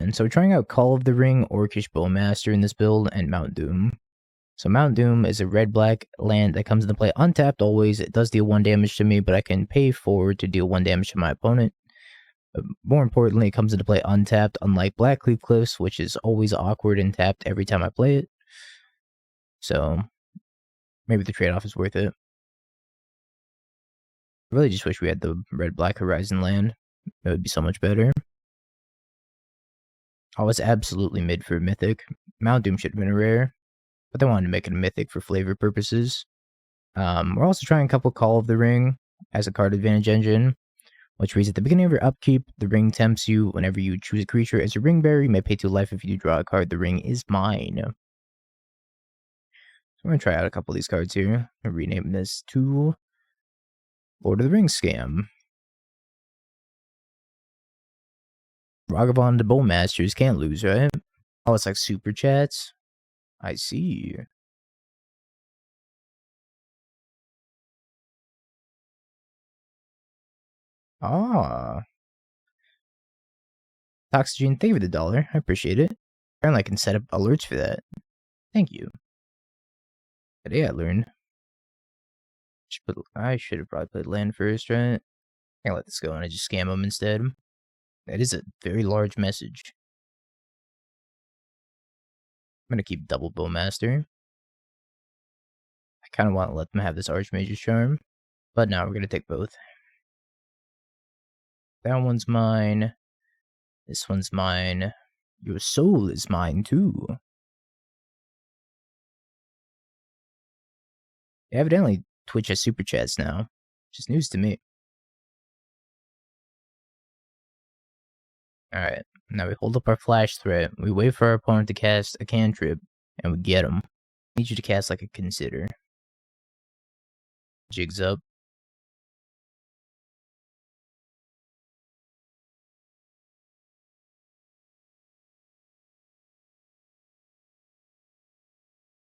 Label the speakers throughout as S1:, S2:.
S1: everyone. So we're trying out Call of the Ring, Orcish Bowmaster in this build, and Mount Doom. So Mount Doom is a red-black land that comes into play untapped always. It does deal 1 damage to me, but I can pay forward to deal 1 damage to my opponent. But more importantly, it comes into play untapped, unlike Blackcleave Cliffs, which is always awkward and tapped every time I play it. So maybe the trade-off is worth it. I really just wish we had the red-black Horizon land. It would be so much better. I was absolutely mid for a mythic. Mount Doom should have been a rare, but they wanted to make it a mythic for flavor purposes. We're also trying a couple Call of the Ring as a card advantage engine, which reads at the beginning of your upkeep, the ring tempts you. Whenever you choose a creature as your ring bearer, you may pay 2 life. If you draw a card, the ring is mine. So I'm going to try out a couple of these cards here. I'm rename this to Lord of the Rings Scam. Ragavan the Bowmasters can't lose, right? Oh, it's like super chats? I see. Ah. Toxigene, thank you for the $1. I appreciate it. Apparently I can set up alerts for that. Thank you. Today I learned. I should have probably played land first, right? I let this go and I just scam them instead. That is a very large message. I'm gonna keep double Bowmaster. I kind of want to let them have this Archmage's Charm, but now we're gonna take both. That one's mine. This one's mine. Your soul is mine too. Evidently, Twitch has super chats now, which is news to me. Alright, now we hold up our flash threat, we wait for our opponent to cast a cantrip, and we get him. I need you to cast like a Consider. Jigs up.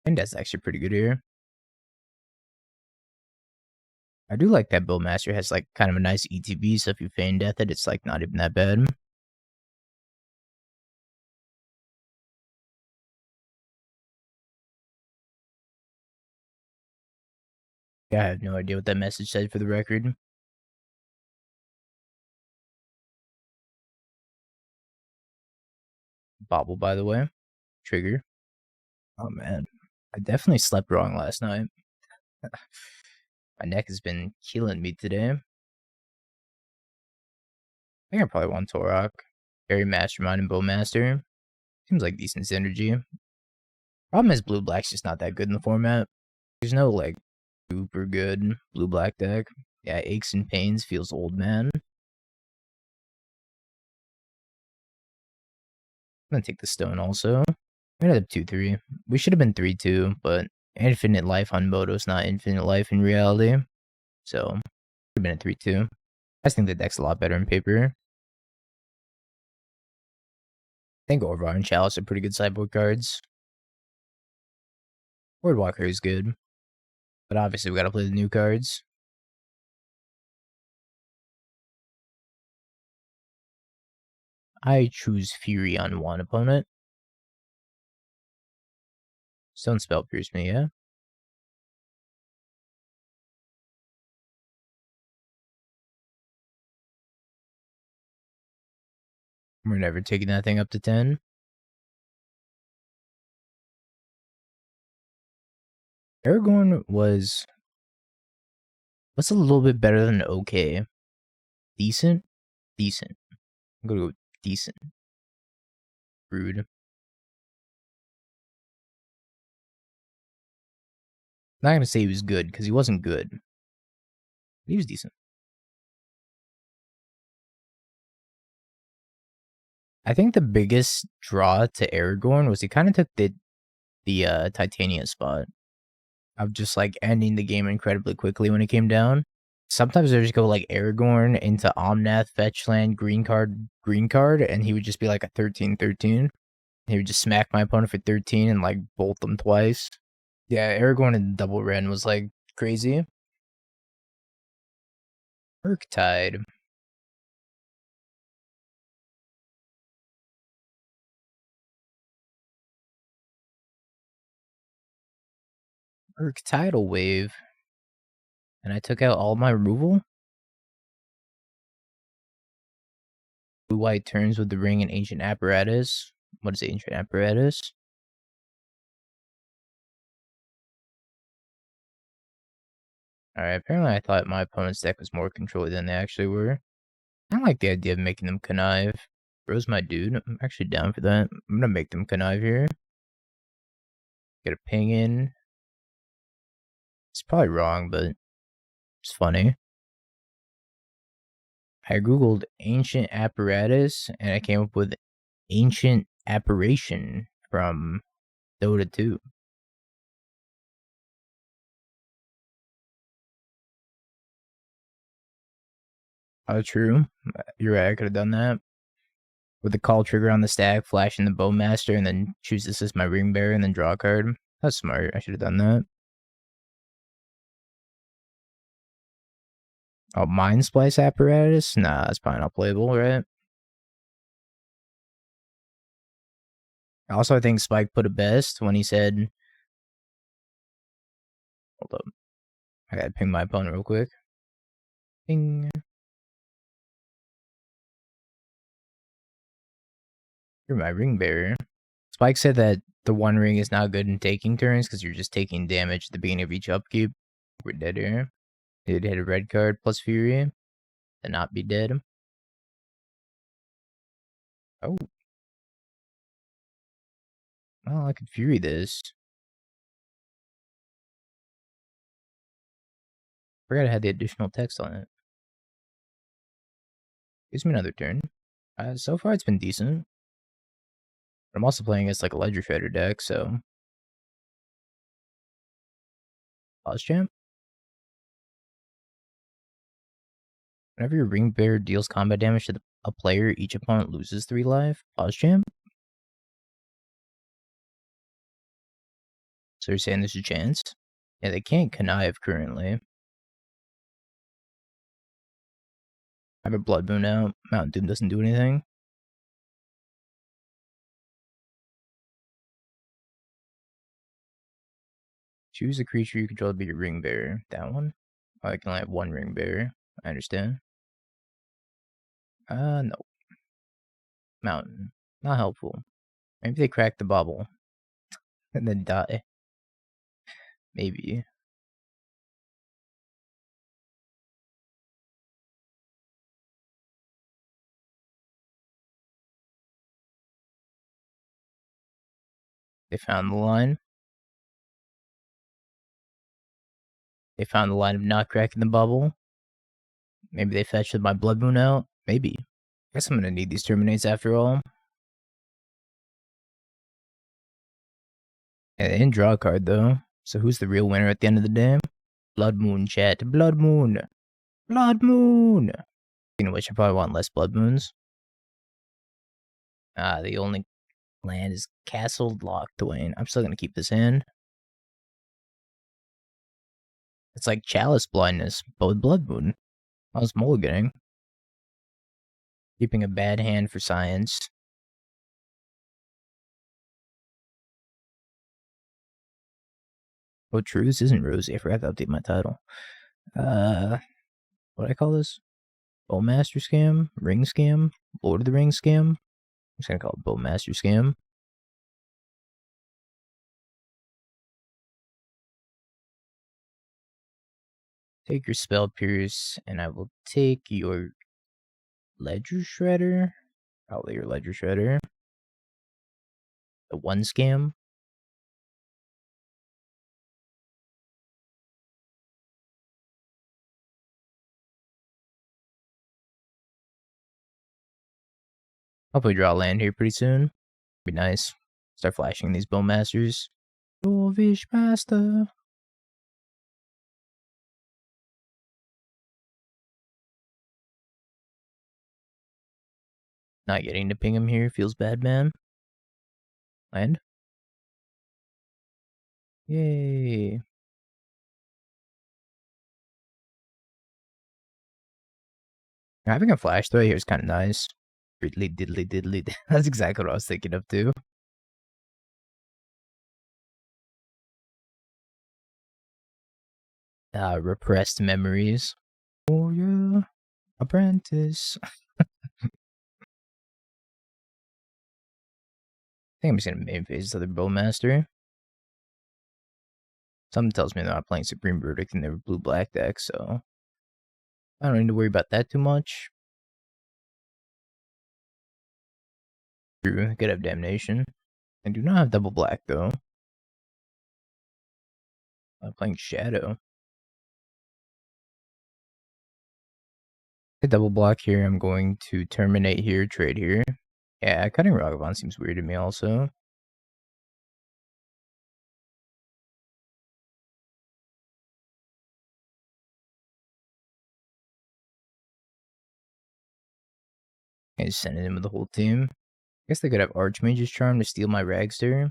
S1: I think that's actually pretty good here. I do like that Bowmaster has like kind of a nice ETB, so if you Feign Death it, it's like not even that bad. Yeah, I have no idea what that message said for the record. Bobble, by the way. Trigger. Oh man, I definitely slept wrong last night. My neck has been killing me today. I think I probably want Tourach. Very Mastermind and Bowmaster. Seems like decent synergy. Problem is blue-black's just not that good in the format. There's no like super good blue-black deck. Yeah, Aches and Pains feels old man. I'm gonna take the stone also. We ended up 2-3. We should have been 3-2, but infinite life on Moto's not infinite life in reality. So, could have been a 3-2. I just think the deck's a lot better in paper. I think Orvar and Chalice are pretty good sideboard cards. Wardwalker is good. But obviously we gotta play the new cards. I choose Fury on one opponent. Stone Spell Pierce me, yeah? We're never taking that thing up to 10. Aragorn was... What's a little bit better than okay? Decent? Decent. I'm gonna go decent. Rude. Not gonna say he was good, because he wasn't good. He was decent. I think the biggest draw to Aragorn was he kind of took the Titania spot of just like ending the game incredibly quickly when it came down. Sometimes they just go like Aragorn into Omnath, fetch land, green card, and he would just be like a 13-13. He would just smack my opponent for 13 and like bolt them twice. Yeah, Aragorn in double Ren was like crazy. Murktide. Tidal Wave. And I took out all my removal? Blue-white turns with the ring and Ancient Apparatus. What is Ancient Apparatus? Alright, apparently I thought my opponent's deck was more controlled than they actually were. I don't like the idea of making them connive. Bro's my dude. I'm actually down for that. I'm gonna make them connive here. Get a ping in. It's probably wrong, but it's funny. I googled Ancient Apparatus, and I came up with Ancient Apparition from Dota 2. Oh, true. You're right, I could have done that. With the call trigger on the stack, flashing the Bowmaster, and then choose this as my Ring Bearer, and then draw a card. That's smart. I should have done that. Oh, Mind Splice Apparatus? Nah, that's probably not playable, right? Also, I think Spike put it best when he said... Hold up. I gotta ping my opponent real quick. Ping. You're my Ring Bearer. Spike said that the one ring is not good in taking turns because you're just taking damage at the beginning of each upkeep. We're dead here. Did hit a red card plus Fury. To not be dead. Oh. Well, I could Fury this. Forgot I had the additional text on it. Gives me another turn. So far it's been decent. But I'm also playing against like a Ledger Shredder deck, so... Pause champ. Whenever your Ring Bearer deals combat damage to a player, each opponent loses 3 life. Pause champ. So you're saying there's a chance? Yeah, they can't connive currently. I have a Blood Moon out. Mountain Doom doesn't do anything. Choose a creature you control to be your Ring Bearer. That one? Oh, I can only have 1 Ring Bearer. I understand. No. Mountain. Not helpful. Maybe they crack the bubble. And then die. Maybe. They found the line. They found the line of not cracking the bubble. Maybe they fetched my Blood Moon out. Maybe. I guess I'm gonna need these Terminates after all. Yeah, they didn't draw a card though. So who's the real winner at the end of the day? Blood Moon, chat. Blood Moon. Blood Moon. Speaking of which, I probably want less Blood Moons. The only land is Castle Locthwain. I'm still gonna keep this in. It's like Chalice Blindness, but with Blood Moon. I was mulliganing. Keeping a bad hand for science. Oh, true, this isn't Rosie. I forgot to update my title. What do I call this? Bowmaster Scam? Ring Scam? Lord of the Rings Scam? I'm just gonna call it Bowmaster Scam. Take your Spell Pierce, and I will take your Ledger Shredder. Probably your Ledger Shredder. The 1 Scam. Hopefully draw a land here pretty soon. Be nice. Start flashing these Bowmasters. Orcish Master. Not getting to ping him here feels bad, man. Land. Yay. Having a flash throw here is kind of nice. Diddly diddly diddly. That's exactly what I was thinking of too. Repressed memories. Oh yeah, apprentice. I think I'm just gonna main phase the other Bowmaster. Something tells me they're not playing Supreme Verdict in their blue-black deck, so I don't need to worry about that too much. True, could have Damnation. I do not have double black though. I'm playing Shadow. A double block here. I'm going to terminate here, trade here. Yeah, cutting Ragavan seems weird to me also. I just send it in with the whole team. I guess they could have Archmage's Charm to steal my Ragster.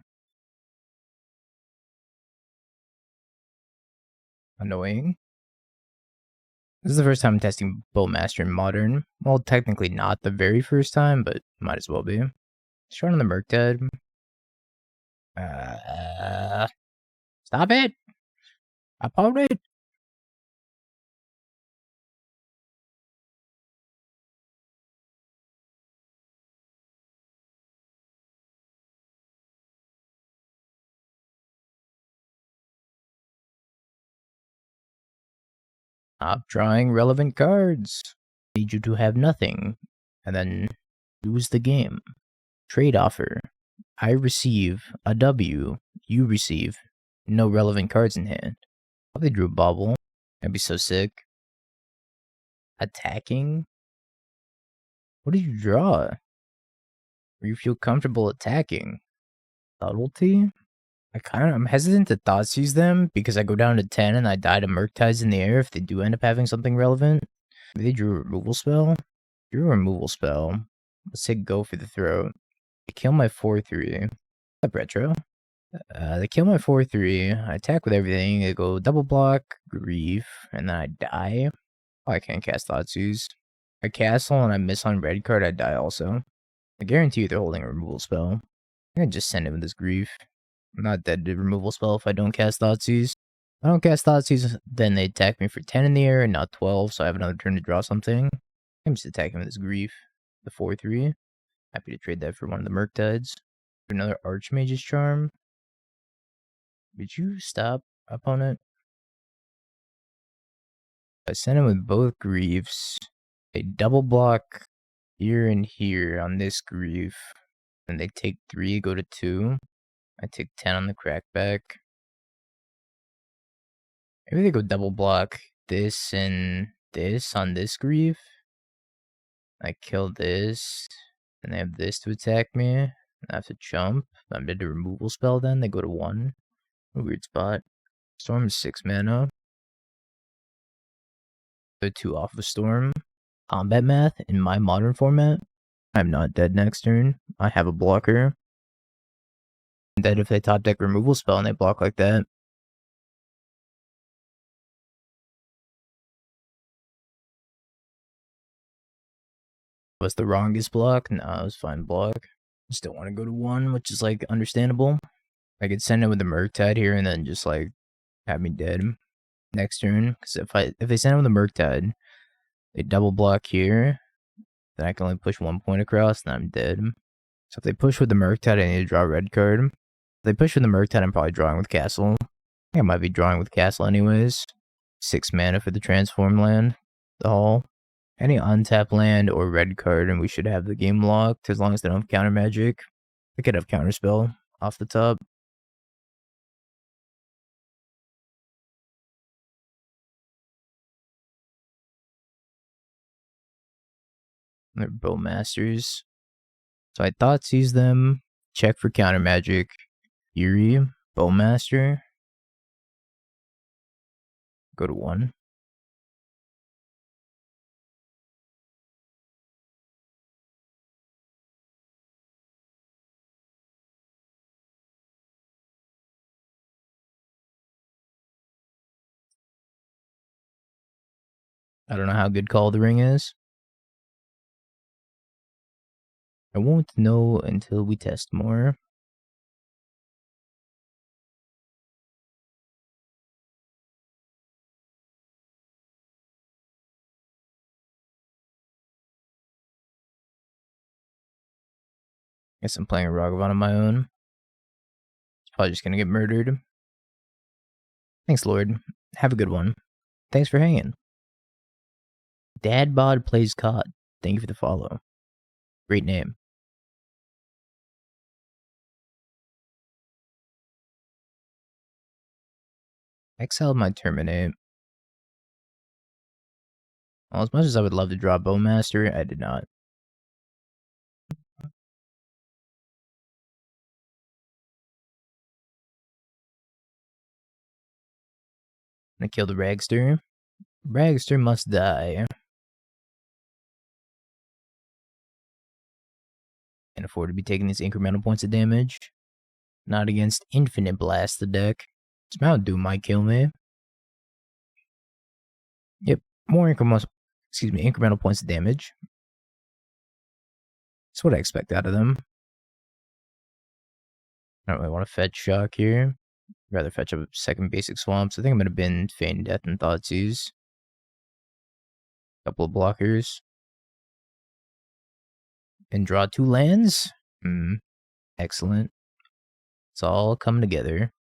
S1: Annoying. This is the first time I'm testing Bowmaster in Modern. Well, technically not the very first time, but might as well be. Short on the Murktide. Stop it! Opponent! Stop drawing relevant cards. Need you to have nothing, and then lose the game. Trade offer. I receive a W. You receive no relevant cards in hand. Probably drew a bobble. That'd be so sick. Attacking? What did you draw? Where you feel comfortable attacking? Subtlety? I'm hesitant to Thoughtseize them because I go down to 10 and I die to Murktides in the air if they do end up having something relevant. Maybe they drew a removal spell? Drew a removal spell. Let's say go for the throat. They kill my 4/3. What's up, Retro? They kill my 4/3. I attack with everything. They go double block, grief, and then I die. Oh, I can't cast Thoughtseize. I castle and I miss on red card, I die also. I guarantee you they're holding a removal spell. I'm gonna just send him with this grief. I'm not dead to removal spell if I don't cast Thoughtseize. If I don't cast Thoughtseize, then they attack me for 10 in the air and not 12, so I have another turn to draw something. I'm just attacking with this grief. The 4/3. Happy to trade that for one of the Murktides. Another Archmage's Charm. Did you stop, opponent? I sent him with both griefs. They double block here and here on this grief. And they take 3, go to 2. I take 10 on the crackback. Maybe they go double block this and this on this grief. I kill this. And they have this to attack me. I have to jump. I'm dead to removal spell then. They go to 1. A weird spot. Storm is 6 mana. Go 2 off of Storm. Combat math in my modern format. I'm not dead next turn. I have a blocker. I'm dead if they top deck removal spell and they block like that. Was the wrongest block? No, it was fine block. Just don't want to go to 1, which is like understandable. I could send it with the Murktide here and then just like have me dead next turn. Because if they send it with the Murktide, they double block here. Then I can only push 1 point across and I'm dead. So if they push with the Murktide, I need to draw a red card. If they push with the Murktide, I'm probably drawing with Castle. I think I might be drawing with Castle anyways. 6 mana for the transform land. The Hall. Any untap land or red card, and we should have the game locked as long as they don't have counter magic. They could have counterspell off the top. They're Bowmasters. So I Thoughtseize them, check for counter magic. Eerie, Bowmaster. Go to 1. I don't know how good Call of the Ring is. I won't know until we test more. Guess I'm playing a Ragavan on my own. It's probably just gonna get murdered. Thanks, Lord. Have a good one. Thanks for hanging. Dadbod Plays COD. Thank you for the follow. Great name. Exiled my Terminate. Well, as much as I would love to draw Bowmaster, I did not. Gonna kill the Ragster. Ragster must die. Can't afford to be taking these incremental points of damage. Not against Infinite Blast the deck. Mount Doom might kill me. Yep, more incremental points of damage. That's what I expect out of them. I don't really want to fetch Shock here. Rather fetch a second basic swamps. I think I'm gonna bin Feign Death and Thoughtseize. Couple of blockers. And draw 2 lands. Excellent. It's all coming together.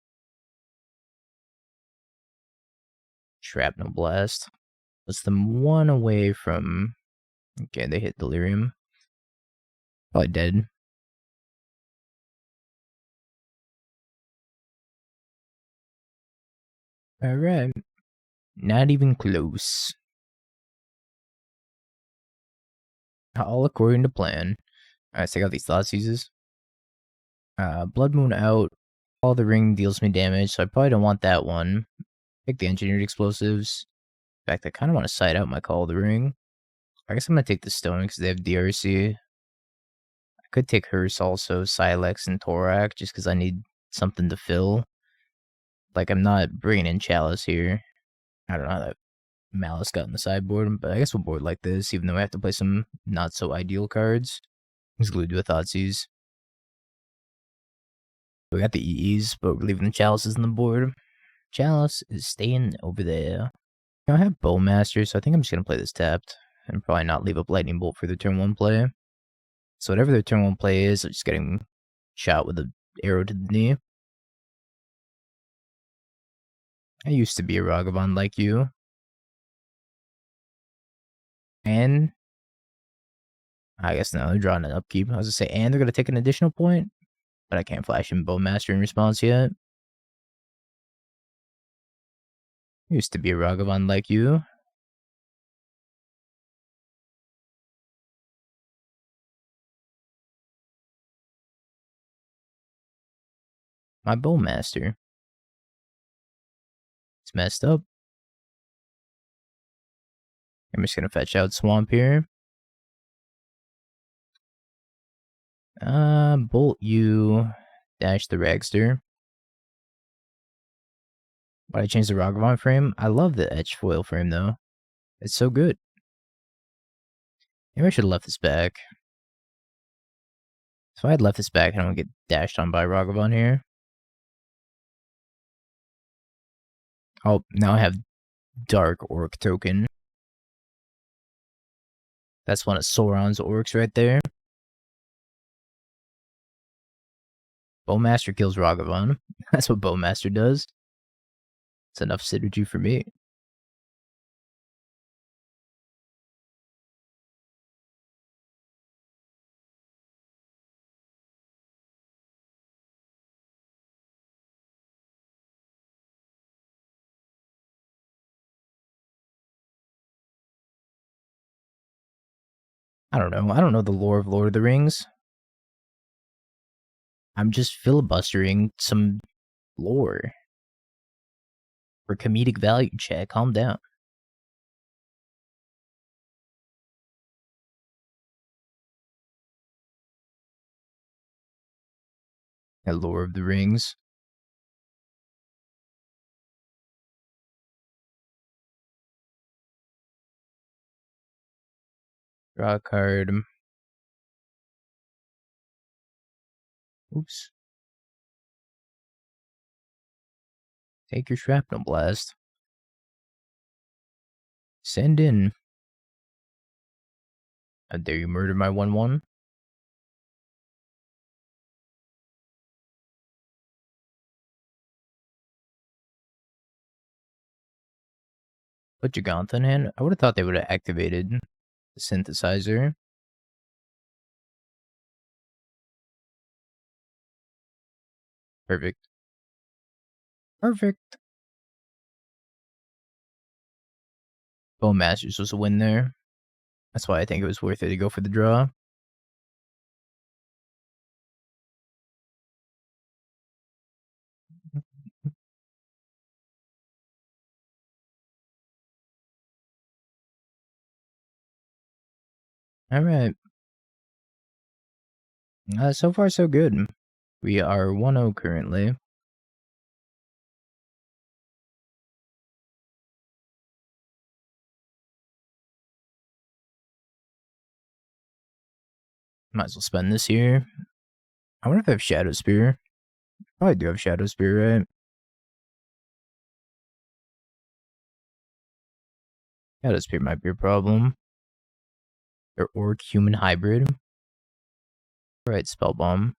S1: Shrapnel Blast. Puts them 1 away from... Okay, they hit Delirium. Probably dead. Alright. Not even close. All according to plan. Alright, let's take out these Thoughtseizes. Blood Moon out. All the ring deals me damage, so I probably don't want that one. Pick the Engineered Explosives. In fact, I kind of want to side out my Call of the Ring. I guess I'm going to take the Stone because they have DRC. I could take Hearse also, Sylex, and Tourach, just because I need something to fill. Like, I'm not bringing in Chalice here. I don't know how that Malice got in the sideboard, but I guess we'll board like this, even though I have to play some not-so-ideal cards. He's glued to a Thoughtseize. We got the EEs, but we're leaving the Chalices on the board. Chalice is staying over there. I have Bowmasters, so I think I'm just going to play this tapped. And probably not leave up Lightning Bolt for the turn 1 play. So whatever their turn 1 play is, I'm just getting shot with an arrow to the knee. I used to be a Ragavan like you. And I guess now they're drawing an upkeep. I was going to say, and they're going to take an additional point. But I can't flash in Bowmaster in response yet. Used to be a Ragavan like you. My Bowmaster. It's messed up. I'm just gonna fetch out Swamp here. Bolt you. Dash the Ragster. Why did I change the Ragavan frame? I love the Etch foil frame though. It's so good. Maybe I should have left this back. If I had left this back, I don't get dashed on by Ragavan here. Oh, now I have Dark Orc token. That's one of Sauron's orcs right there. Bowmaster kills Ragavan. That's what Bowmaster does. It's enough synergy for me. I don't know. I don't know the lore of Lord of the Rings. I'm just filibustering some lore. For comedic value, chat. Calm down. The lore of the Rings. Draw a card. Oops. Take your Shrapnel Blast. Send in. How dare you murder my 1/1? Put Gigantha in hand. I would have thought they would have activated the synthesizer. Perfect. Perfect. Bowmasters was a win there. That's why I think it was worth it to go for the draw. Alright. So far, so good. We are 1-0 currently. Might as well spend this here. I wonder if I have Shadow Spear. Probably do have Shadow Spear, right? Shadow Spear might be a problem. Or Orc Human Hybrid. Alright, Spell Bomb.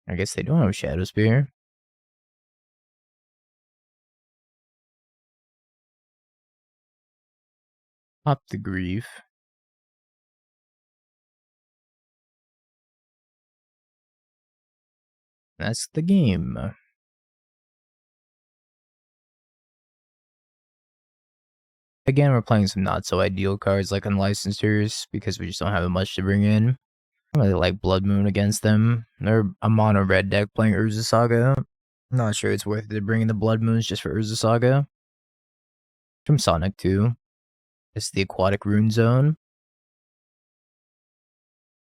S1: I guess they don't have Shadow Spear. Pop the Grief. That's the game. Again, we're playing some not so ideal cards like Unlicensed Tours because we just don't have much to bring in. I really like Blood Moon against them. They're a mono red deck playing Urza Saga. I'm not sure it's worth it to bring in the Blood Moons just for Urza Saga. From Sonic 2. It's the Aquatic Rune Zone.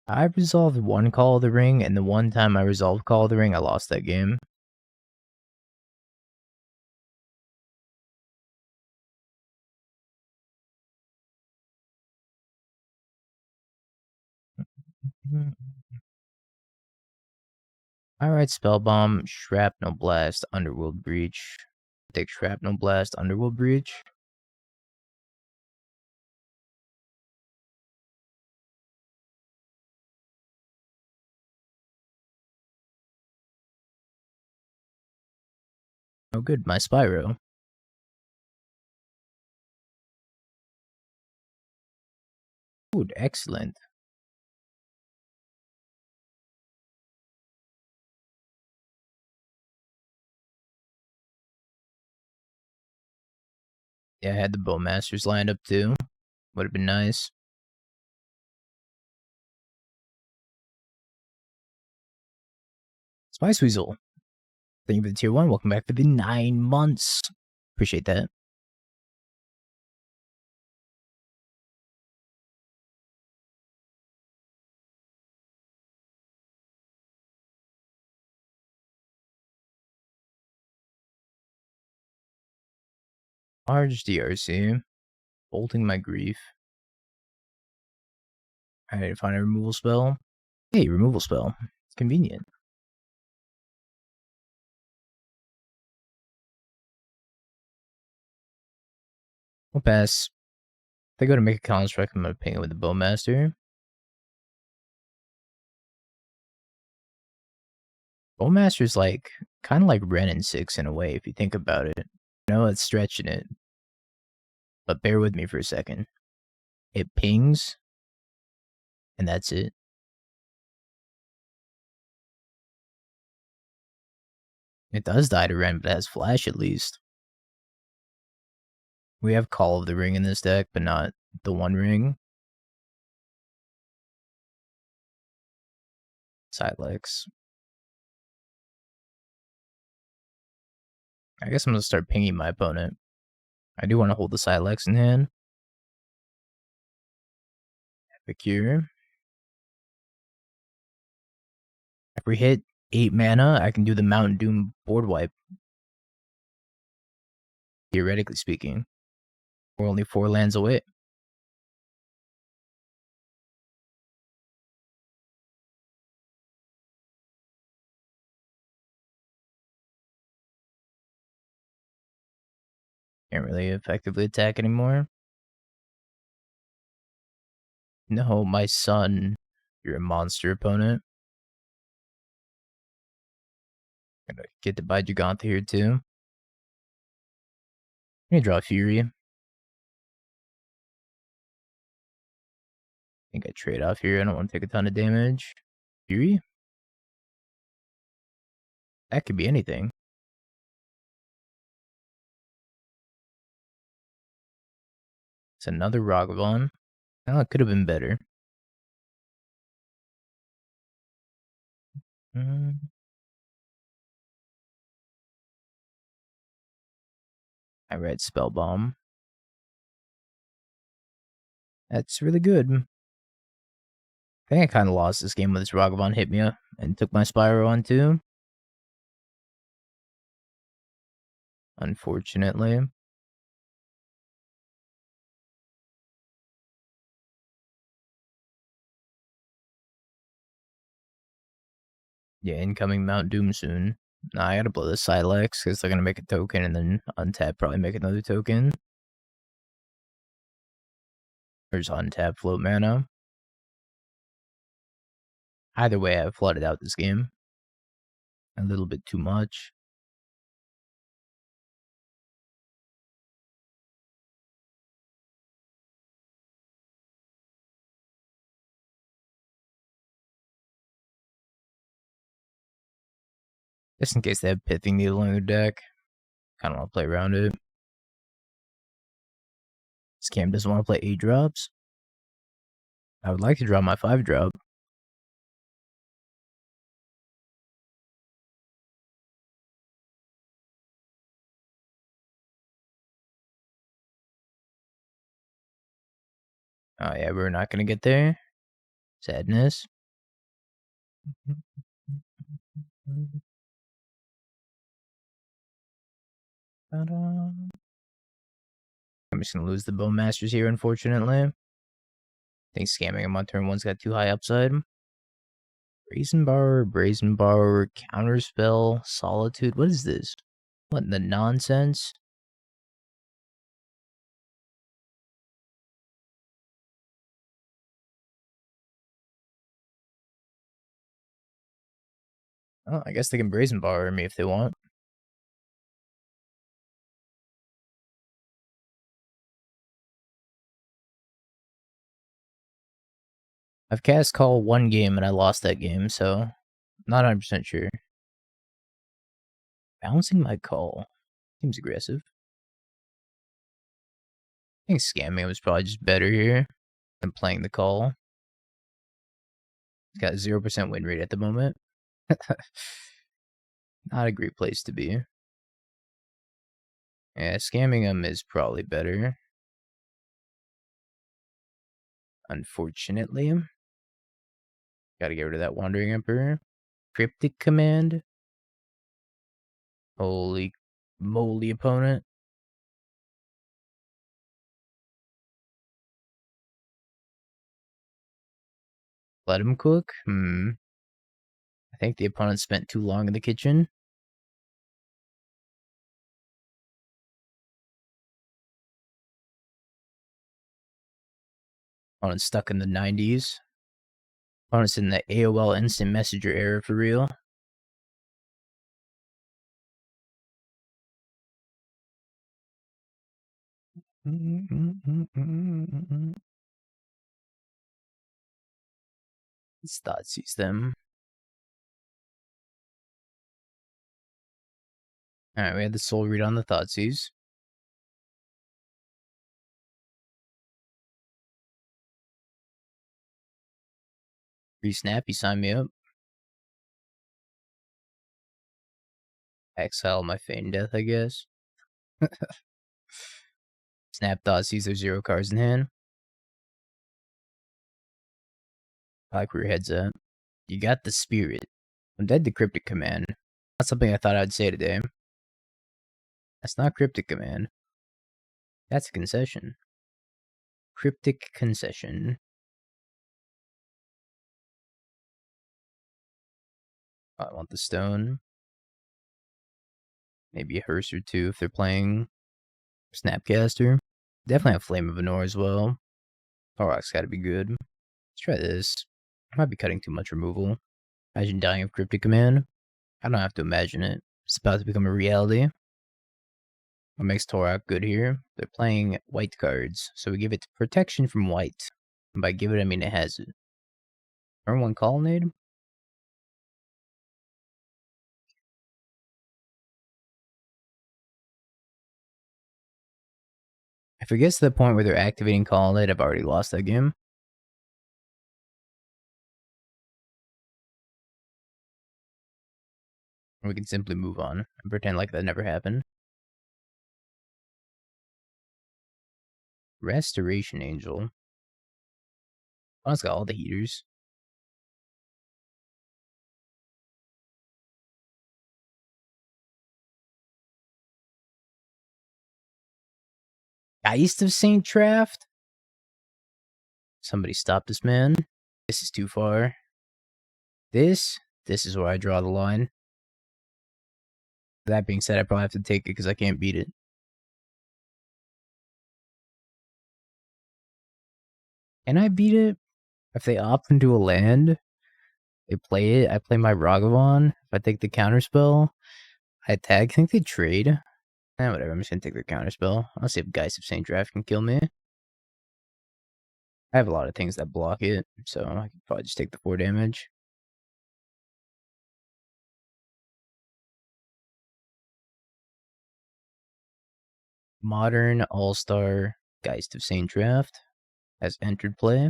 S1: I resolved one Call of the Ring, and the one time I resolved Call of the Ring, I lost that game. Alright, Spell Bomb, Shrapnel Blast, Underworld Breach. Take Shrapnel Blast, Underworld Breach. Oh good, my Spyro. Good, excellent. Yeah, I had the Bowmasters lined up too. Would have been nice. Spice Weasel. Thank you for the tier 1. Welcome back for the 9 months. Appreciate that. Large DRC. Bolting my grief. I need to find a removal spell. Hey, removal spell. It's convenient. I'll pass. If I go to make a construct, I'm gonna ping it with the Bowmaster. Bowmaster's like kind of like Ren in 6 in a way, if you think about it. I know it's stretching it, but bear with me for a second. It pings, and that's it. It does die to Ren, but it has Flash at least. We have Call of the Ring in this deck, but not the One Ring. Sylex. I guess I'm gonna start pinging my opponent. I do want to hold the Sylex in hand. Epicure. If we hit 8 mana, I can do the Mountain Doom board wipe. Theoretically speaking. We're only 4 lands away. Can't really effectively attack anymore. No, my son. You're a monster opponent. I'm gonna get to buy Gigantha here too. I'm gonna draw Fury. I think I trade off here. I don't want to take a ton of damage. Fury? That could be anything. It's another Ragavan. Oh, it could have been better. I read Spell Bomb. That's really good. I think I kind of lost this game when this Ragavan hit me and took my Spyro on too. Unfortunately. Yeah, incoming Mount Doom soon. Nah, I gotta blow the Sylex because they're gonna make a token and then untap, probably make another token. There's untap float mana. Either way, I've flooded out this game. A little bit too much. Just in case they have Pithing Needle in their deck. Kinda wanna play around it. Scam doesn't want to play 8 drops. I would like to draw my 5 drop. Oh yeah, we're not gonna get there. Sadness. I'm just gonna lose the Bowmasters here, unfortunately. I think scamming him on turn 1's got too high upside. Brazen Borrower, Counterspell, Solitude. What is this? What the nonsense? Oh, I guess they can Brazen Borrower me if they want. I've cast Call 1 game and I lost that game, so not 100% sure. Bouncing my Call. Seems aggressive. I think scamming was probably just better here than playing the Call. It's got 0% win rate at the moment. Not a great place to be. Yeah, scamming him is probably better. Unfortunately. Gotta get rid of that Wandering Emperor. Cryptic Command. Holy moly, opponent. Let him cook? I think the opponent spent too long in the kitchen. Opponent's stuck in the 90s. Opponent's in the AOL Instant Messenger era for real. Let's Thoughtseize them. Alright, we had the Soul Read on the Thoughtseize. Re-snap, you sign me up. Exile my Feign Death, I guess. Snap Thoughtseize, there's 0 cards in hand. I like where your head's at. You got the Spirit. I'm dead to Cryptic Command. Not something I thought I'd say today. That's not Cryptic Command. That's a concession. Cryptic Concession. I want the stone. Maybe a hearse or 2 if they're playing Snapcaster. Definitely have Flame of Anor as well. Tourach's gotta be good. Let's try this. I might be cutting too much removal. Imagine dying of Cryptic Command. I don't have to imagine it. It's about to become a reality. What makes Tourach good here? They're playing white cards, so we give it protection from white. And by give it, I mean it has it. Turn 1 Colonnade. If it gets to the point where they're activating Colonnade, I've already lost that game. Or we can simply move on and pretend like that never happened. Restoration Angel. Oh, it's got all the heaters. Geist of Saint Traft? Somebody stop this man. This is too far. This is where I draw the line. That being said, I probably have to take it because I can't beat it. Can I beat it? If they opt into a land, they play it, I play my Ragavan. If I take the counterspell, I attack. I think they trade. Whatever, I'm just gonna take their counterspell. I'll see if Geist of Saint Draft can kill me. I have a lot of things that block it, so I can probably just take the 4 damage. Modern All-Star Geist of Saint Draft has entered play.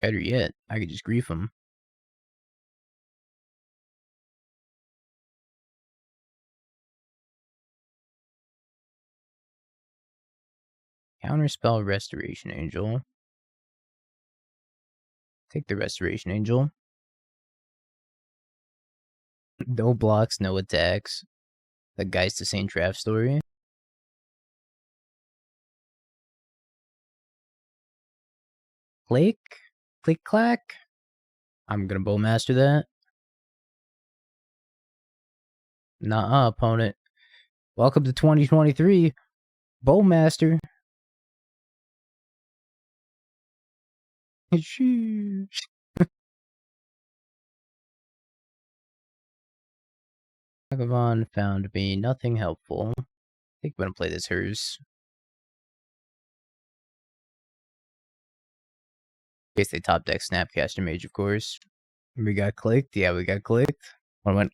S1: Better yet, I could just grief him. Counterspell Restoration Angel. Take the Restoration Angel. No blocks, no attacks. The Geist of Saint Draft story. Click? Click clack? I'm gonna Bowmaster that. Nah, opponent. Welcome to 2023. Bowmaster. Sheesh. Ragavan found me nothing helpful. I think I'm gonna play this hers. In case they top deck Snapcaster Mage, of course. We got clicked. Yeah, we got clicked. One went.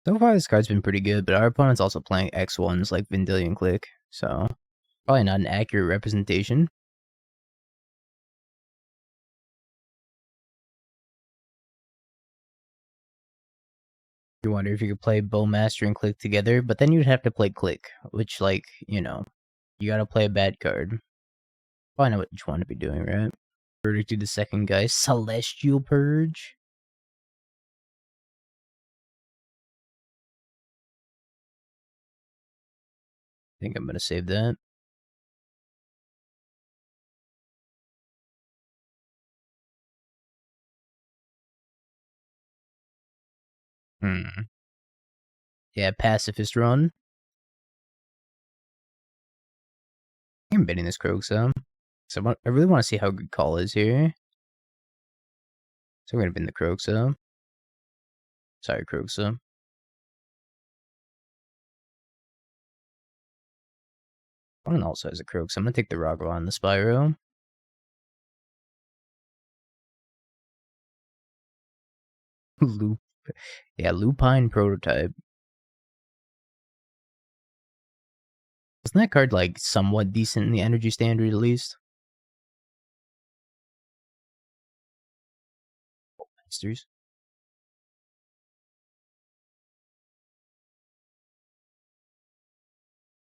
S1: So far, this card's been pretty good, but our opponent's also playing X1s like Vendilion Click, so probably not an accurate representation. You wonder if you could play Bowmaster and Click together, but then you'd have to play Click, which, like, you know, you gotta play a bad card. Probably know what you want to be doing, right? Verdict to the second guy, Celestial Purge. I think I'm gonna save that. Yeah, Pacifist Run. I'm betting this Kroxa. So I really want to see how good Call is here. So I'm gonna bin the Kroxa. Sorry, Kroxa. One also has a Kroxa. I'm gonna take the Ragavan and the Spyro. Loop. Yeah, Lupine Prototype. Isn't that card like somewhat decent in the energy standard at least? Masters.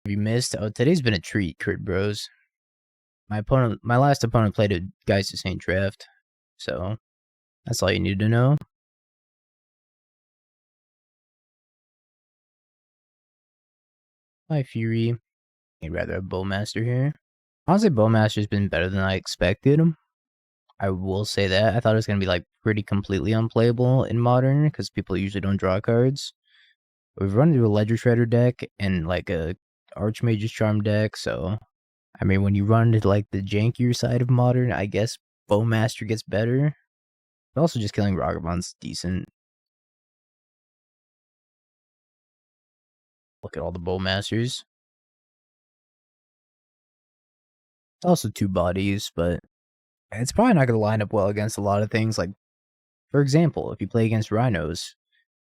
S1: We missed. Oh, today's been a treat, Crit Bros. My last opponent played a Geist of Saint Draft, so that's all you need to know. My Fury. I'd rather have Bowmaster here. Honestly, Bowmaster's been better than I expected. I will say that. I thought it was going to be like pretty completely unplayable in Modern because people usually don't draw cards. We've run into a Ledger Shredder deck and like a Archmage's Charm deck, so I mean, when you run to like the jankier side of Modern, I guess Bowmaster gets better. But also just killing Ragavan's decent. Look at all the Bowmasters. Also 2 bodies, but it's probably not going to line up well against a lot of things. Like, for example, if you play against Rhinos,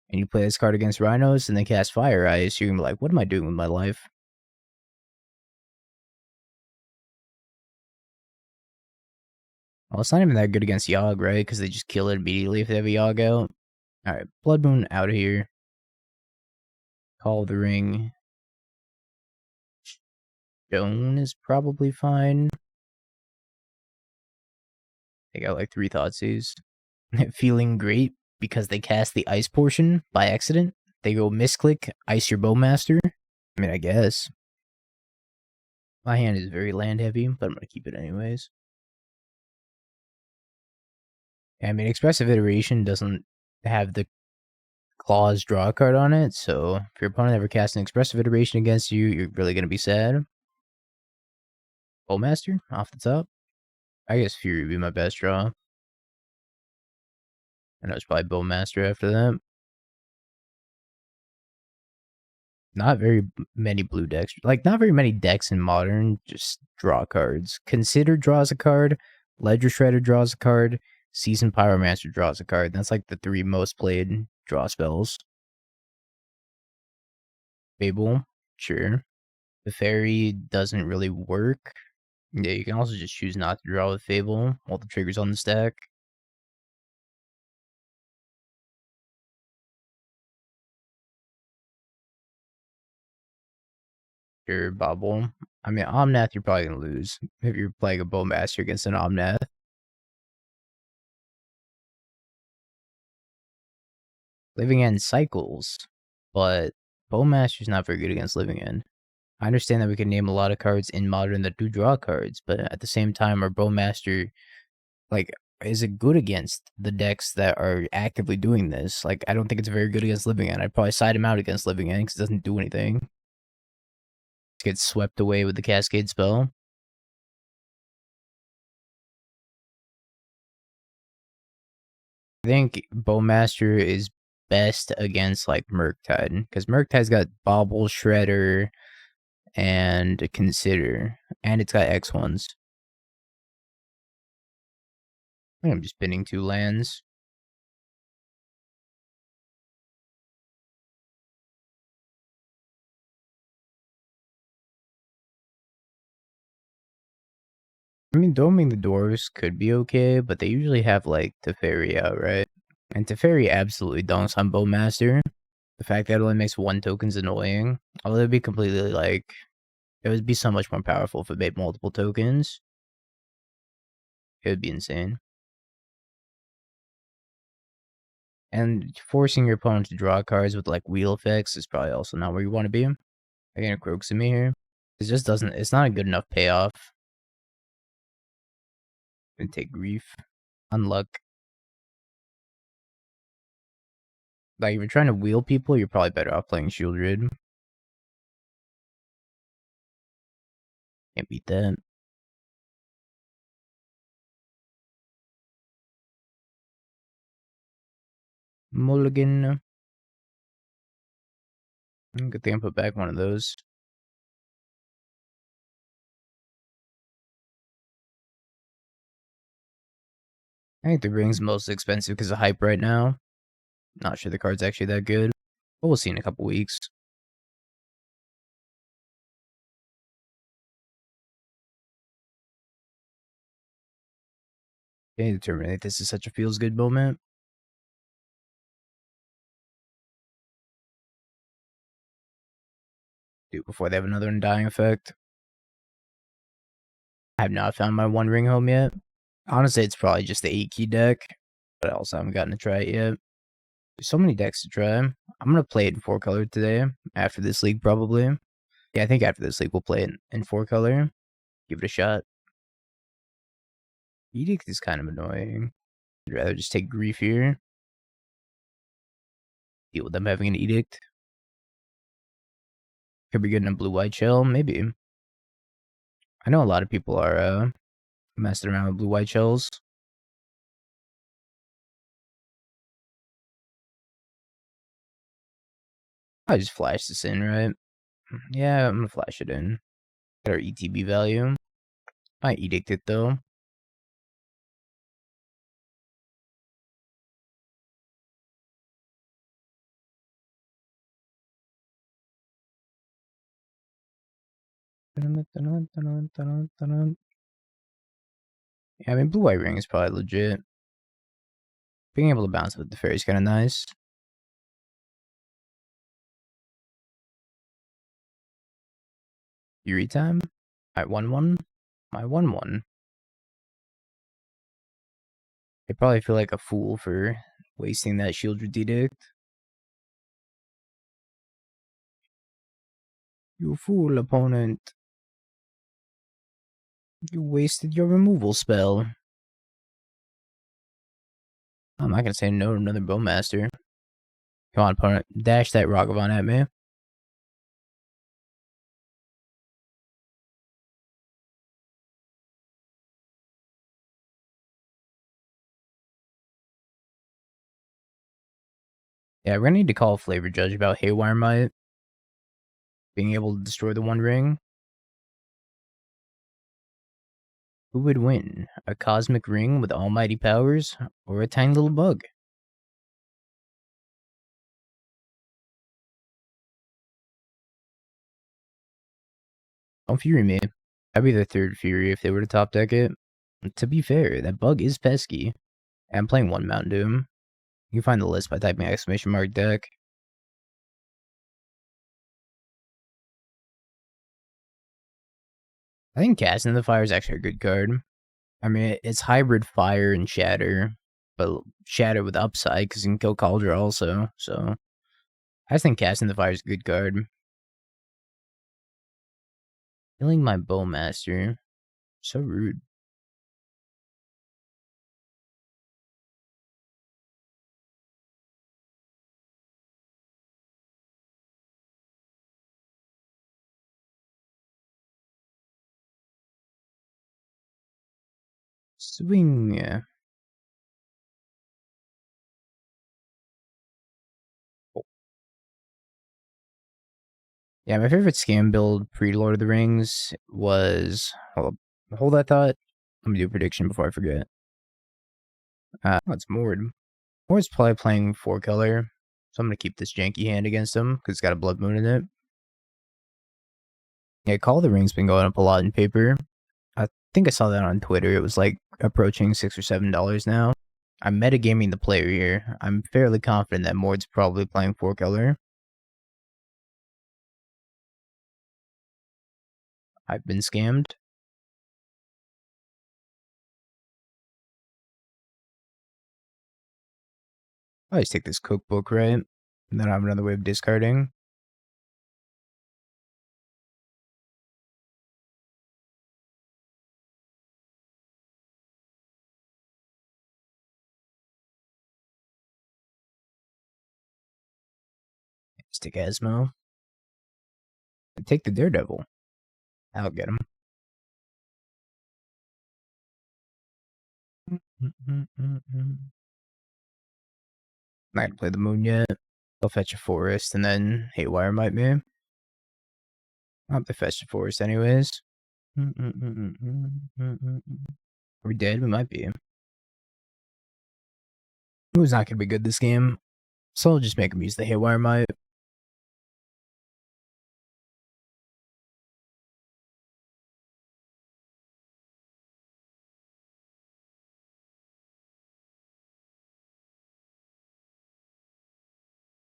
S1: and you play this card against Rhinos and they cast Fire Ice, you're going to be like, what am I doing with my life? Well, it's not even that good against Yogg, right? Because they just kill it immediately if they have a Yogg out. Alright, Blood Moon out of here. Call of the Ring. Stone is probably fine. They got like 3 Thoughtseize. Feeling great because they cast the ice portion by accident. They go misclick, ice your Bowmaster. I mean, I guess. My hand is very land heavy, but I'm going to keep it anyways. I mean, Expressive Iteration doesn't have the clause draw a card on it, so if your opponent ever casts an Expressive Iteration against you, you're really going to be sad. Bowmaster off the top. I guess Fury would be my best draw. And it was probably Bowmaster after that. Not very many blue decks. Like, not very many decks in Modern just draw cards. Consider draws a card. Ledger Shredder draws a card. Seasoned Pyromancer draws a card. That's like the 3 most played draw spells. Fable, sure. The Fairy doesn't really work. Yeah, you can also just choose not to draw with Fable while the trigger's on the stack. Sure, Bobble. I mean, Omnath, you're probably going to lose if you're playing a Bowmaster against an Omnath. Living End cycles, but Bowmaster's not very good against Living End. I understand that we can name a lot of cards in Modern that do draw cards, but at the same time, our Bowmaster, like, is it good against the decks that are actively doing this? Like, I don't think it's very good against Living End. I'd probably side him out against Living End because it doesn't do anything. It gets swept away with the Cascade spell. I think Bowmaster is best against, like, Murktide, because Murktide's got Bobble, Shredder, and Consider, and it's got X1s. I'm just binning 2 lands. I mean, Doming the Dwarves could be okay, but they usually have, like, Teferi out, right? And Teferi absolutely dunks on Bowmaster. The fact that it only makes 1 token's annoying. Although it'd be completely, like, it would be so much more powerful if it made multiple tokens. It would be insane. And forcing your opponent to draw cards with, like, wheel effects is probably also not where you want to be. Again, Kroxa me here. It just doesn't, it's not a good enough payoff. And take grief. Unluck. Like, if you're trying to wheel people, you're probably better off playing Shieldred. Can't beat that. Mulligan. Good thing I put back one of those. I think the ring's most expensive because of hype right now. Not sure the card's actually that good, but we'll see in a couple weeks. Okay, Terminate. This is such a feels good moment. Do before they have another Undying effect. I have not found my One Ring home yet. Honestly, it's probably just the 8 key deck, but I also haven't gotten to try it yet. There's so many decks to try. I'm gonna play it in 4 color today. After this league, probably. Yeah, I think after this league, we'll play it in 4 color. Give it a shot. Edict is kind of annoying. I'd rather just take grief here. Deal with them having an edict. Could be getting a blue-white shell, maybe. I know a lot of people are messing around with blue-white shells. I just flash this in, right? Yeah, I'm gonna flash it in. Got our ETB value. I edict it though. Yeah, I mean, blue-white ring is probably legit. Being able to bounce with the fairy is kind of nice. Fury time? I 1-1? I 1-1. I probably feel like a fool for wasting that shield edict. You fool, opponent. You wasted your removal spell. I'm not gonna say no to another Bowmaster. Come on, opponent. Dash that Ragavan at me. Yeah, we're gonna need to call a Flavor Judge about Haywire Might being able to destroy the One Ring. Who would win? A Cosmic Ring with almighty powers, or a tiny little bug? Don't Fury me. That'd be the third Fury if they were to top deck it. To be fair, that bug is pesky. I'm playing one Mountain Doom. You can find the list by typing !deck. I think Casting the Fire is actually a good card. I mean, it's hybrid fire and shatter, but shatter with upside because you can kill Cauldron also. So I just think Casting the Fire is a good card. Killing my Bowmaster. So rude. Swing. Yeah, my favorite scam build pre-Lord of the Rings was... Hold that thought. Let me do a prediction before I forget. It's Mord. Mord's probably playing 4-color, so I'm going to keep this janky hand against him because it's got a Blood Moon in it. Yeah, Call of the Ring's been going up a lot in paper. I think I saw that on Twitter. It was like approaching $6 or $7 now. I'm metagaming the player here. I'm fairly confident that Mord's probably playing 4-color. I've been scammed. I just take this cookbook, right? And then I have another way of discarding. Just take Asmo. And take the Daredevil. I'll get him. Not gonna play the Moon yet. I'll fetch a Forest and then Haywire might be. I'll have to fetch the Forest anyways. Are we dead? We might be. Who's not gonna be good this game? So I'll just make him use the Haywire might.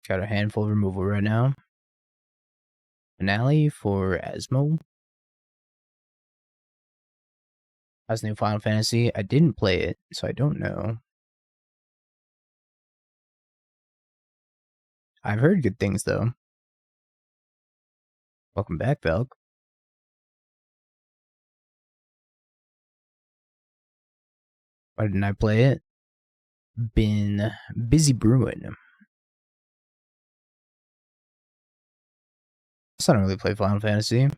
S1: Got a handful of removal right now. Finale for Asmo. How's new Final Fantasy? I didn't play it, so I don't know. I've heard good things though. Welcome back, Velk. Why didn't I play it? Been busy brewing. I don't really play Final Fantasy.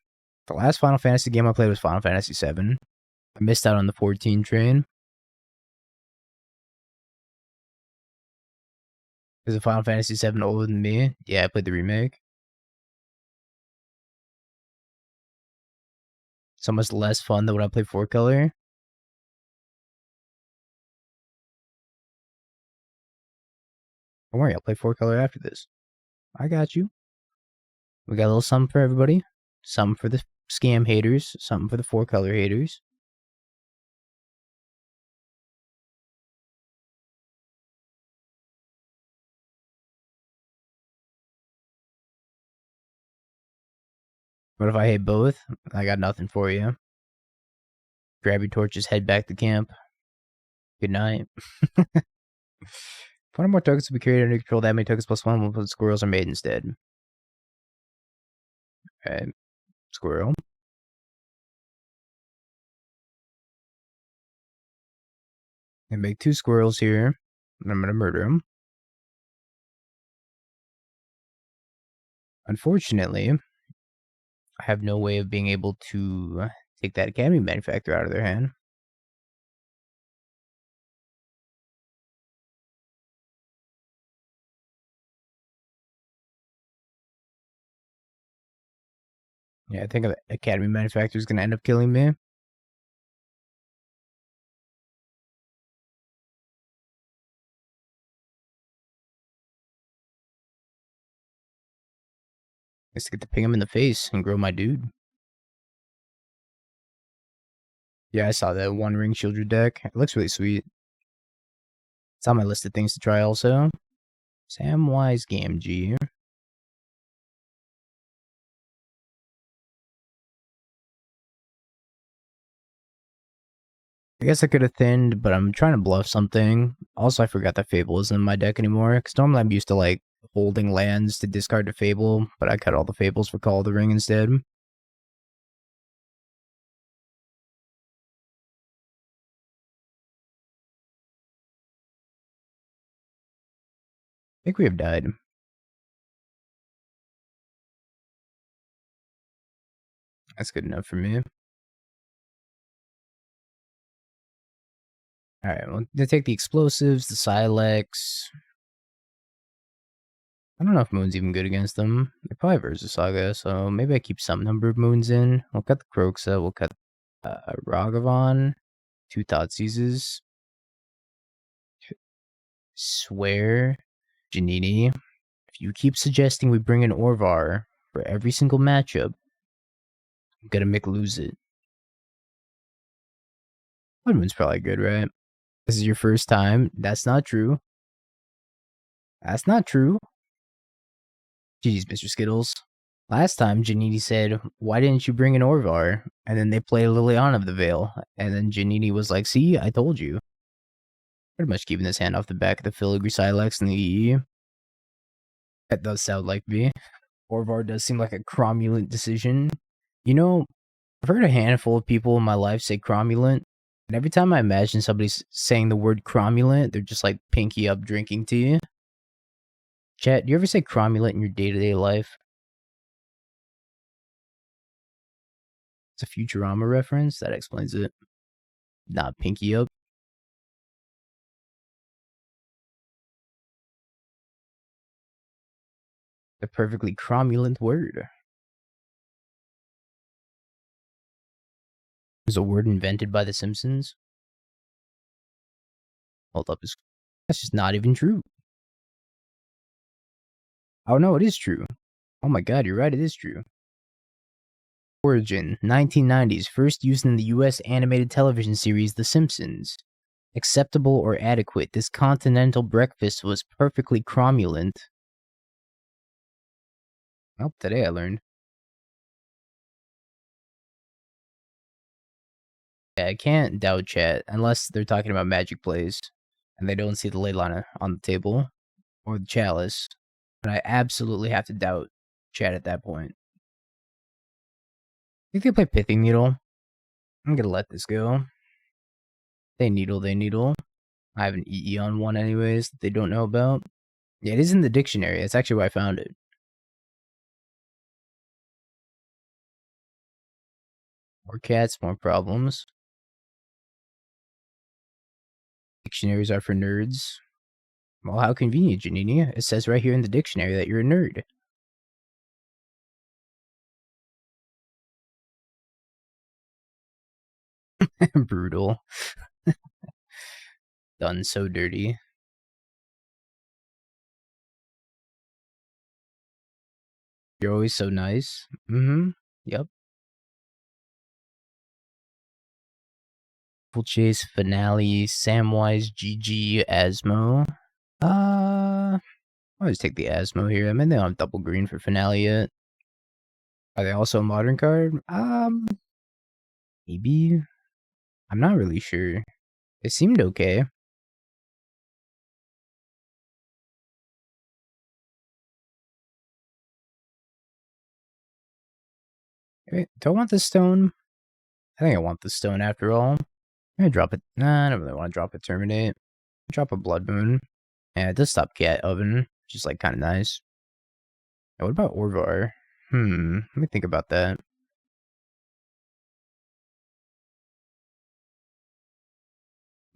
S1: The last Final Fantasy game I played was Final Fantasy VII. I missed out on the 14 train. Is the Final Fantasy VII older than me? Yeah, I played the remake. So much less fun than when I play 4-color. Don't worry, I'll play 4-color after this. I got you. We got a little something for everybody. Something for the scam haters. Something for the 4-color haters. But if I hate both, I got nothing for you. Grab your torches, head back to camp. Good night. 20 more tokens to be created under control. That many tokens +1 will put squirrels are made instead. Okay. Squirrel. And make 2 squirrels here. And I'm gonna murder them. Unfortunately, I have no way of being able to take that Academy Manufactor out of their hand. Yeah, I think the Academy Manufactor is going to end up killing me. Just get to ping him in the face and grow my dude. Yeah, I saw that One Ring Shieldred deck. It looks really sweet. It's on my list of things to try also. Samwise Gamgee. I guess I could have thinned, but I'm trying to bluff something. Also, I forgot that Fable isn't in my deck anymore, because normally I'm used to, like, holding lands to discard the Fable, but I cut all the Fables for Call of the Ring instead. I think we have died. That's good enough for me. Alright, well, they take the explosives, the Sylex. I don't know if Moon's even good against them. They're probably versus Saga, so maybe I keep some number of Moons in. We'll cut the Kroxa, we'll cut Ragavan, 2 Thoughtseizes. Swear, Janini, if you keep suggesting we bring in Orvar for every single matchup, I'm gonna make lose it. Blood Moon's probably good, right? This is your first time. That's not true. That's not true. GG's, Mr. Skittles. Last time, Janini said, why didn't you bring in Orvar? And then they played Liliana of the Veil. And then Janini was like, see, I told you. Pretty much keeping his hand off the back of the Filigree Sylex and the EE. That does sound like me. Orvar does seem like a cromulent decision. You know, I've heard a handful of people in my life say cromulent. And every time I imagine somebody saying the word cromulent, they're just like pinky up drinking tea. Chat, do you ever say cromulent in your day-to-day life? It's a Futurama reference. That explains it. Not pinky up. The perfectly cromulent word. It was a word invented by The Simpsons. Hold up. That's just not even true. Oh no, it is true. Oh my god, you're right, it is true. Origin, 1990s, first used in the US animated television series The Simpsons. Acceptable or adequate, this continental breakfast was perfectly cromulent. Well, today I learned. Yeah, I can't doubt chat unless they're talking about magic plays and they don't see the ley line on the table or the chalice. But I absolutely have to doubt chat at that point. Think they play Pithing Needle? I'm gonna let this go. They needle, they needle. I have an EE on one anyways that they don't know about. Yeah, it is in the dictionary. That's actually where I found it. More cats, more problems. Dictionaries are for nerds. Well, how convenient, Janini. It says right here in the dictionary that you're a nerd. Brutal. Done so dirty. You're always so nice. Mm-hmm. Yep. Full Chase, Finale, Samwise, GG, Asmo. I'll just take the Asmo here. I mean, they don't have double green for Finale yet. Are they also a modern card? Maybe. I'm not really sure. It seemed okay. Wait, do I want the stone? I think I want the stone after all. I'm gonna drop it. Nah, I don't really want to drop a Terminate. Drop a Blood Moon. Yeah, it does stop Cat Oven, which is like kind of nice. Yeah, what about Orvar? Let me think about that.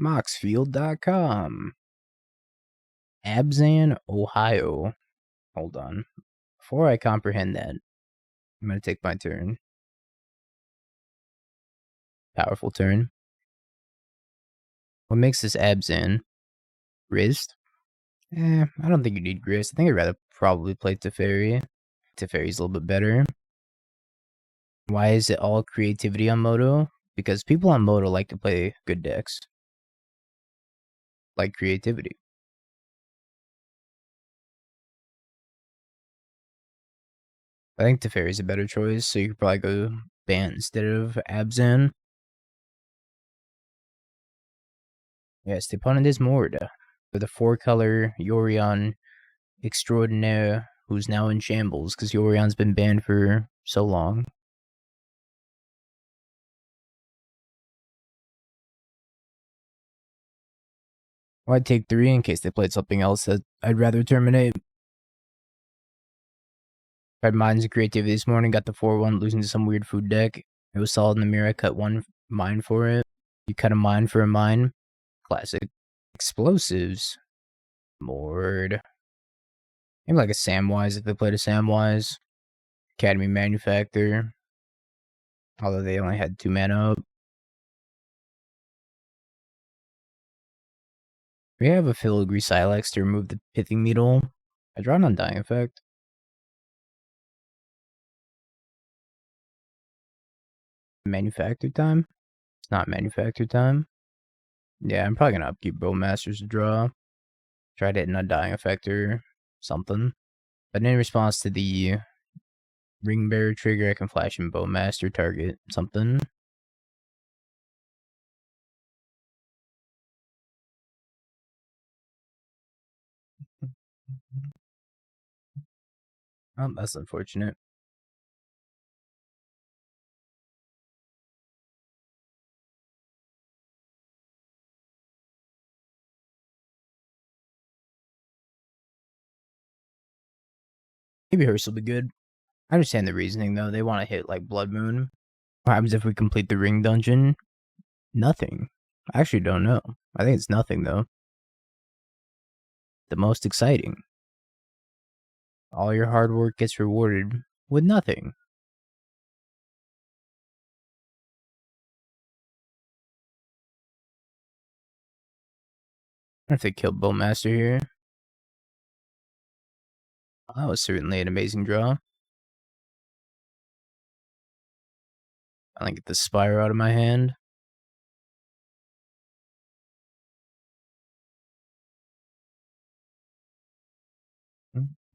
S1: Moxfield.com. Abzan, Ohio. Hold on. Before I comprehend that, I'm gonna take my turn. Powerful turn. What makes this Abzan? Wrist? I don't think you need Grist. I think I'd rather probably play Teferi. Teferi's a little bit better. Why is it all creativity on Moto? Because people on Moto like to play good decks. Like creativity. I think Teferi's a better choice, so you could probably go Bant instead of Abzan. Yes, the opponent is Mord. With a 4-color Yorion Extraordinaire, who's now in shambles because Yorion's been banned for so long. Well, I'd take 3 in case they played something else that I'd rather terminate. I had Mines of Creativity this morning, got the 4-1, losing to some weird food deck. It was solid in the mirror, I cut 1 mine for it. You cut a mine for a mine. Classic. Explosives. Mord. Maybe like a Samwise if they played a Samwise. Academy Manufactor. Although they only had 2 mana up. We have a Filigree Sylex to remove the Pithing Needle. I draw an Undying effect. Manufacture time? It's not manufacture time. Yeah, I'm probably gonna upkeep Bowmasters to draw. Try to hit an Undying effect or something. But in response to the Ring Bearer trigger, I can flash in Bowmaster, target something. Oh, that's unfortunate. Maybe Hearse will be good. I understand the reasoning though. They want to hit like Blood Moon. What happens if we complete the Ring Dungeon? Nothing. I actually don't know. I think it's nothing though. The most exciting. All your hard work gets rewarded with nothing. I have to kill Bowmaster here. That was certainly an amazing draw. I get the Spire out of my hand.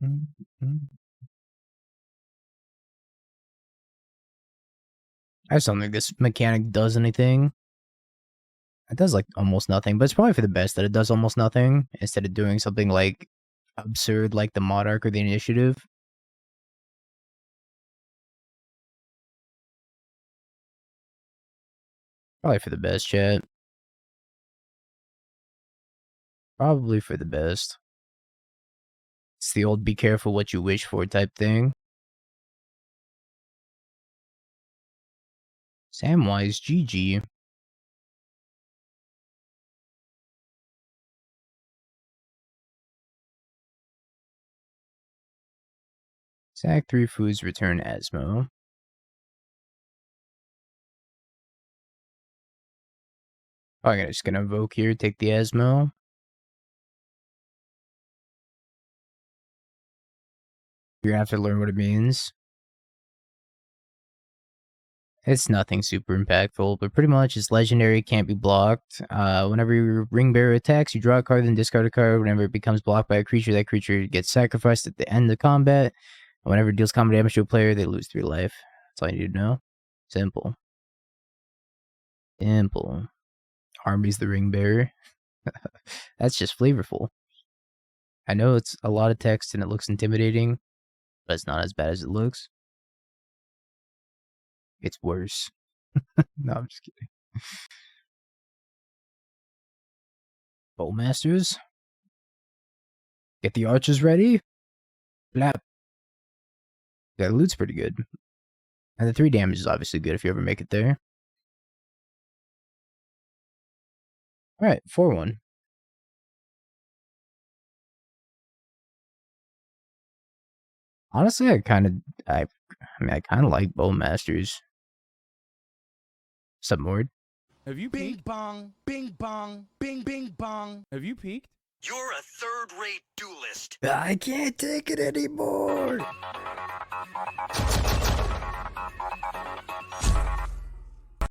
S1: I just don't think this mechanic does anything. It does like almost nothing, but it's probably for the best that it does almost nothing instead of doing something like absurd like the Monarch or the Initiative. Probably for the best, chat. Probably for the best. It's the old be careful what you wish for type thing. Samwise GG. Sack 3 foods, return Asmo. Probably just gonna invoke here, take the Asmo. You're gonna have to learn what it means. It's nothing super impactful, but pretty much it's legendary, can't be blocked. Whenever your ring bearer attacks, you draw a card, then discard a card. Whenever it becomes blocked by a creature, that creature gets sacrificed at the end of combat. Whenever it deals combat damage to a player, they lose 3 life. That's all you need to know. Simple. Simple. Army's the ring bearer. That's just flavorful. I know it's a lot of text and it looks intimidating, but it's not as bad as it looks. It's worse. No, I'm just kidding. Bowmasters. Get the archers ready. Blap. Yeah, the loot's pretty good. And the 3 damage is obviously good if you ever make it there. Alright, 4-1. Honestly, I kind of like Bowmasters. Sup, Mord?
S2: Have you peeked? Bing bong, bing bong, bing bing bong. Have you peeked?
S3: You're a third-rate duelist.
S1: I can't take it anymore.